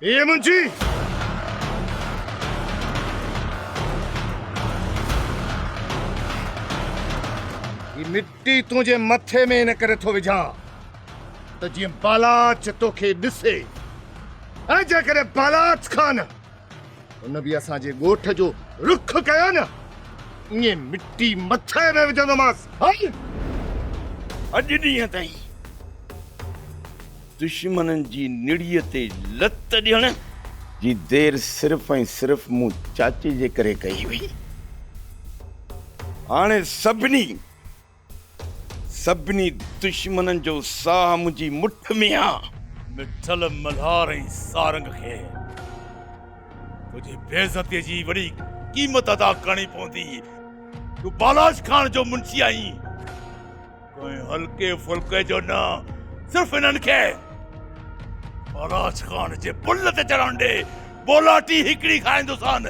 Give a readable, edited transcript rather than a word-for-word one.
ए मुंशी, ये मिट्टी तुझे मथे में न करे थो विझां तो जी बालाच तोखे ॾिसे ऐं जेकॾहिं बालाच खान उन बि असांजे ॻोठ जो रुख कयो न, ईअं मिट्टी मथे में विझंदोमांसि। हल अॼु ॾींहं ताईं दुश्मननि जी निड़ीअ ते लत ॾियण जी देर सिर्फ़ ऐं सिर्फ़ मूं चाचे जे करे कई हुई। हाणे सभिनी दुश्मननि जो साह मुंहिंजी मुठ में आहे। मिठल मल्हार ऐं सारंग खे तुंहिंजी बेइज़तीअ जी वॾी क़ीमत अदा करणी पवंदी। तूं बालाज खान जो मुंशी आहीं, कोई हल्के फुल्के जो न, सिर्फ़ इन्हनि खे बालाज खान जे बुल ते चढ़ण ॾे। बोलाटी हिकिड़ी खाईंदोसान।